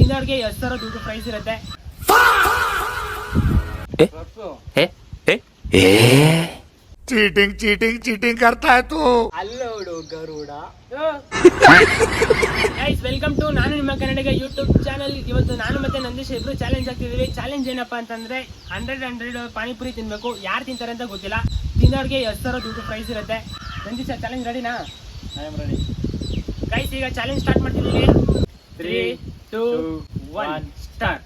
ತಿನ್ನೋರ್ಗೆ 10,000 ದುಡ್ಡು ಪ್ರೈಸ್ ಇರುತ್ತೆ. Cheating cheating cheating करता है तू. ಅಲ್ಲೋಡು ಗರುಡ. ಗೈಸ್ ವೆಲ್ಕಮ್ ಟು ನಾನು ನಿಮ್ಮ ಕನ್ನಡಿಗ ಯೂಟ್ಯೂಬ್ ಚಾನಲ್. ಇವತ್ತು ನಾನು ಮತ್ತೆ ನಂದೀಶ್ ಇಬ್ರು ಚಾಲೆಂಜ್ ಆಗ್ತಿದೀವಿ. ಚಾಲೆಂಜ್ ಏನಪ್ಪಾ ಅಂತಂದ್ರೆ 100 ಪಾನಿಪುರಿ ತಿನ್ಬೇಕು. ಯಾರು ತಿಂತಾರೆ ಅಂತ ಗೊತ್ತಿಲ್ಲ. ತಿನ್ನೋರ್ಗೆ 10,000 ದುಡ್ಡು ಪ್ರೈಸ್ ಇರುತ್ತೆ. ನಂದೀಶ್ ಚಾಲೆಂಜ್ ರೆಡಿನಾ? I am ready. ಗೈಸ್ ಈಗ ಚಾಲೆಂಜ್ ಸ್ಟಾರ್ಟ್ ಮಾಡ್ತಿದ್ದೀವಿ. 3, 2, 1 ಸ್ಟಾರ್ಟ್.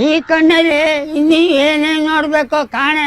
ಈ ಕಣ್ಣಲ್ಲಿ ಇನ್ನೀ ಏನೇನ್ ನೋಡ್ಬೇಕೋ ಕಾಣೆ.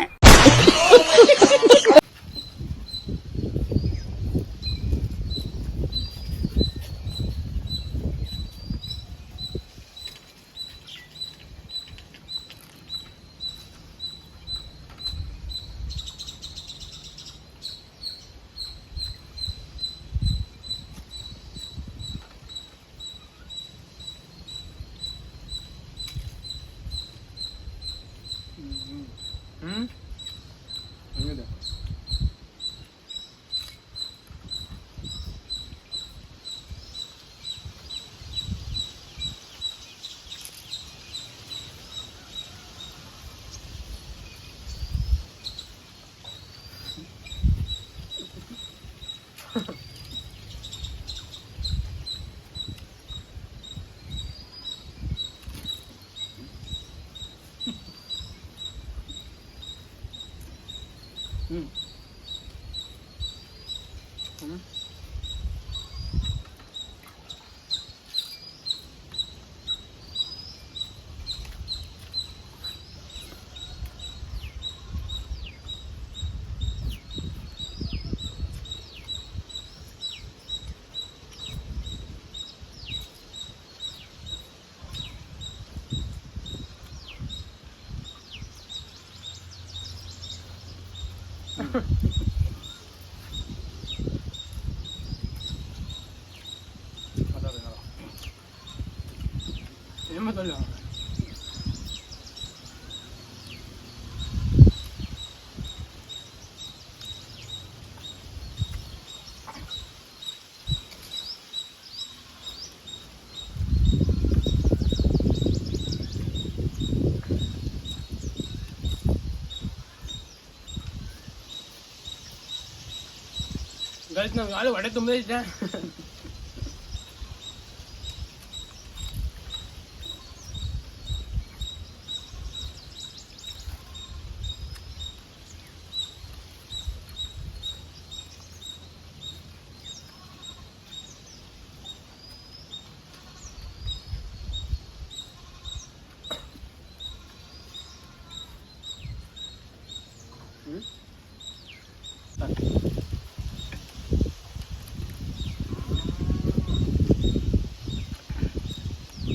ಗೈಸ್ ನಾವು ಯಾರು ಹೊಡೆ ತುಂಬ ಇದ್ದೆ.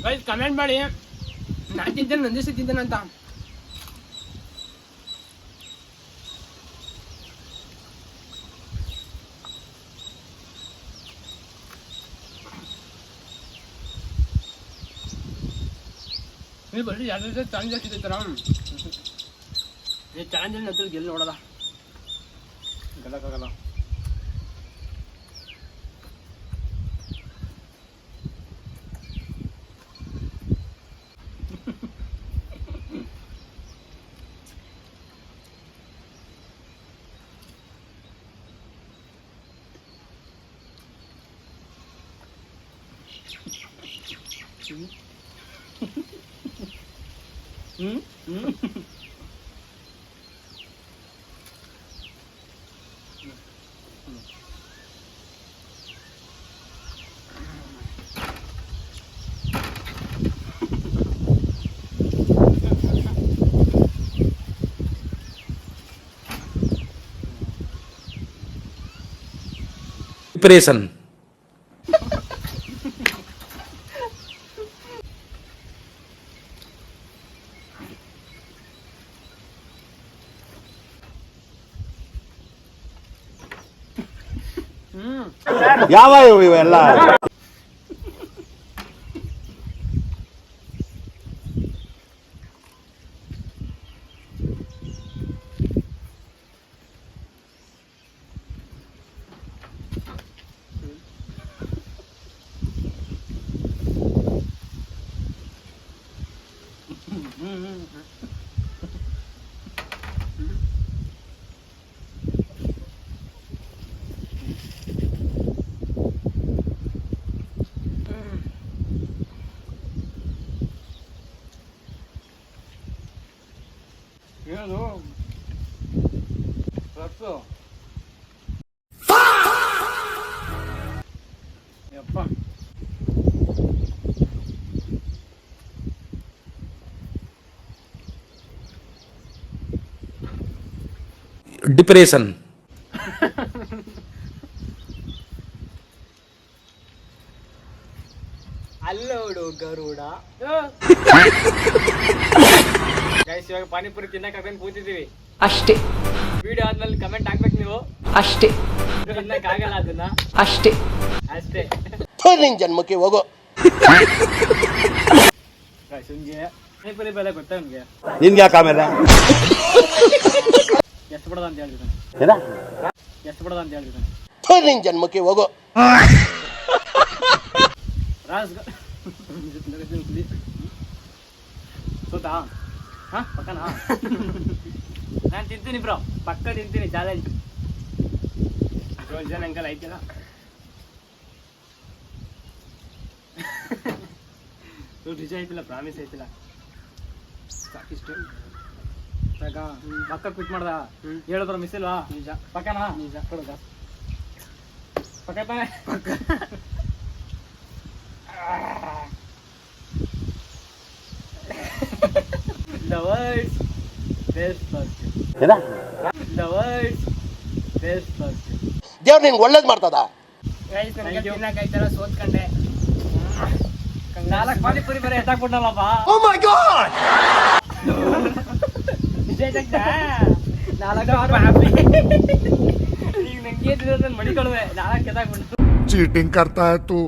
ಗೈಸ್ ಕಮೆಂಟ್ ಮಾಡಿ ನಾನು ತಿಂತೇನೆ ನಂದೀಶ್ ತಿಂತೇನೆ ಅಂತ. ನೀವು ಬರೀ ಯಾವ್ದು ಚಾಲೆಂಜ್ ಆಗ್ತಿದ್ದಾರ ಈ ಚಾಲೆಂಜಲ್ಲಿ ನಂತರ ಗೆಲ್ಲಿ ನೋಡೋದ ಗೆಲ್ಲಕ್ಕಾಗಲ್ಲ. डिप्रेशन. ಯಾವ ಇವೆಲ್ಲ ತೋರ್ಸು. ಯಪ್ಪ ಡಿಪ್ರೆಷನ್. ಅಲ್ಲೋಡು ಗರುಡ. ಗೈಸ್ ಇವಾಗ ಪಾನಿಪುರಿ ತಿನ್ನಕ್ ಹಾಕೊಂಡು ಕೂತಿದೀವಿ ಅಷ್ಟೇ ವಿಡಿಯೋ ಆದ್ಮೇಲೆ ಕಮೆಂಟ್ ಹಾಕ್ಬೇಕು ನೀವು. ಅಷ್ಟೇ ತಿನ್ನಕ್ ಆಗಲ್ಲ ಅದನ್ನ. ಅಷ್ಟೇ ಅಷ್ಟೇ ನಿನ್ ಜನ್ಮಕ್ಕೆ ಹೋಗೋ. ಗೈಸ್ ನಿಮ್ಗೆ ಪಾನಿಪುರಿ ಬೆಲೆ ಗೊತ್ತಾ ನಿಮ್ಗೆ? ನಿನ್ಗೆ ಯಾಕೆ ಆಮೇಲೆ ಎಷ್ಟು ಬಿಡೋದ ಅಂತ ಹೇಳ್ತಿದ್ದಾನೆ. ಎಷ್ಟು ಬಿಡೋದ ಅಂತ ಹೇಳ್ತಿದ್ದಾನೆ. ನಿನ್ ಜನ್ಮಕ್ಕೆ ಹೋಗೋ. ರಾಸ್ ಸೋತಾ ಹಾ ಪಕ್ಕನಾ? ನಾನು ತಿಂತೀನಿ ಬ್ರೋ, ಪಕ್ಕ ತಿಂತೀನಿ. ಚಾಲೆಂಜ್. ಜನ ಅಂಕಲ್ ಐತಿಲ್ಲ. ನಿಜ ಐತಿಲ್ಲ, ಪ್ರಾಮಿಸ್ ಐತಿಲ್ಲ. ಸಾಕಿಷ್ಟು ಸಾಕ ಪಕ್ಕ ಕ್ವಿಟ್ ಮಾಡ್ದ. ಹೇಳಿದ್ರ ಮಿಸ್ ಇಲ್ವಾ? ನಿಜ ಪಕ್ಕನಾ? ನಿಜ. ಕೊಡುಗ ಪಕ್ಕ ತಾನೆ. ಪಕ್ಕ The world's best person. The world's best person. ದೇವ್ರು ನಿನ್ಗೆ ಒಳ್ಳೇದ್ ಮಾಡ್ತದ. ಗೈಸ್ ನನಗೆ Thank you. ತಿನ್ನಕ್ಕಾಯ್ತಲ್ಲ, ಸೋತ್ಕೊಂಡೆ. 4 ಪಾನಿಪುರಿ ಬೇರೆ ಎತ್ತಾಕ್ಬಿಟ್ಟಲ್ಲಪ್ಪ. ನಿಜ ಐತಕ್ಕ? 4 ಈಗ ನಂಗೆ ಮಡಿಕೊಳುವೆ. 4 ಎತ್ತಾಕ್ಬಿಟ್ಟು चीटिंग करता है तू.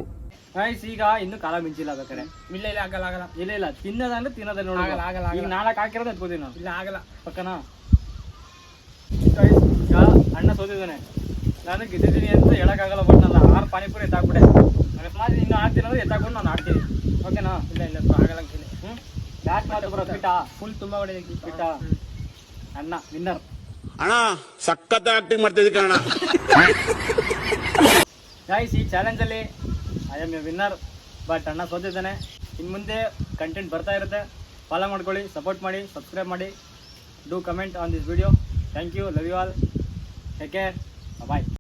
ಗೈಸ್ ಈಗ ಇನ್ನು ಕಾಲ ಮಿಂಚಿಲ್ಲ ಬೇಕಾರೆ. ಇಲ್ಲ ಇಲ್ಲ, ಆಗಲ್ಲ ಆಗಲ್ಲ. ಇಲ್ಲ ತಿನ್ನೋದಂದ್ರೆ ತಿನ್ನೋದೇ ನೋಡಿ. ಆಗಲ್ಲ, ಆಗಲ್ಲ, ಈಗ ಆಗಲ್ಲ. 4 ಹಾಕಿರೋದು ಎತ್ಕೋತೀನಿ ನಾವು. ಇಲ್ಲ ಆಗಲ್ಲ. ಪಕ್ಕನಾ? Guys, ಈಗ ಅಣ್ಣ ಸೋತಿದ್ದಾನೆ, ನಾನು ಗೆದ್ದಿದ್ದೀನಿ ಅಂತ ಹೇಳಕ್ಕಾಗಲ್ಲ. ಬಟ್ ನಾನು 6 ಪಾನಿಪುರಿ ಎತ್ತಾಕ್ಬಿಟ್ಟೆ. ಅಕಸ್ಮಾತ್ ಇನ್ನು 6 ತಿನ್ನೋದು ಎತ್ತಾಕೊಂಡು ನಾನು ಆಡ್ತೀನಿ. ಓಕೆನಾ? ಇಲ್ಲ ಇಲ್ಲ ಆಗಲ್ಲ ಅಂತೀನಿ. ಲಾಸ್ಟ್ ಮಾತು ಬರೋ ಪಿಟ. ಫುಲ್ ತುಂಬಾ ಹೊಡೆದ ಪಿಟ ಅಣ್ಣ ವಿನ್ನರ್. ಅಣ್ಣ ಸಖತ್ ಆಕ್ಟಿಂಗ್ ಮಾಡ್ತಿದ್ದೆ ಕಣ. ಗೈಸ್ ಈ ಚಾಲೆಂಜಲ್ಲಿ I am a winner. But ಅಣ್ಣ ಸೋತಿದ್ದಾನೆ. ಇನ್ನು ಮುಂದೆ ಕಂಟೆಂಟ್ ಬರ್ತಾ ಇರುತ್ತೆ. ಫಾಲೋ ಮಾಡ್ಕೊಳ್ಳಿ, ಸಪೋರ್ಟ್ ಮಾಡಿ, ಸಬ್ಸ್ಕ್ರೈಬ್ ಮಾಡಿ. Do comment on this video. Thank you, love you all, take care, bye.